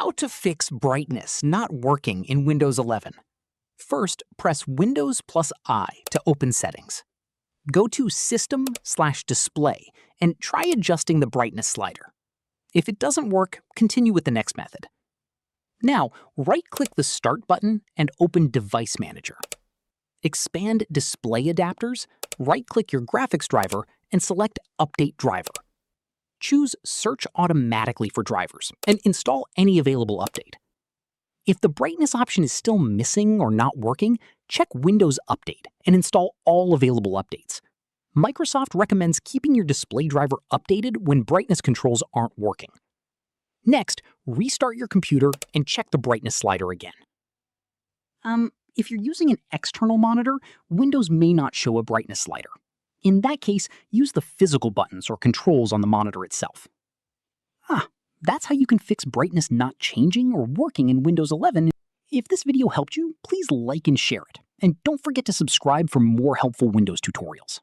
How to fix brightness not working in Windows 11. First, press Windows plus I to open Settings. Go to System/Display and try adjusting the brightness slider. If it doesn't work, continue with the next method. Now, right-click the Start button and open Device Manager. Expand Display Adapters, right-click your graphics driver, and select Update Driver. Choose Search Automatically for drivers and install any available update. If the brightness option is still missing or not working, check Windows Update and install all available updates. Microsoft recommends keeping your display driver updated when brightness controls aren't working. Next, restart your computer and check the brightness slider again. If you're using an external monitor, Windows may not show a brightness slider. In that case, use the physical buttons or controls on the monitor itself. That's how you can fix brightness not changing or working in Windows 11. If this video helped you, please like and share it. And don't forget to subscribe for more helpful Windows tutorials.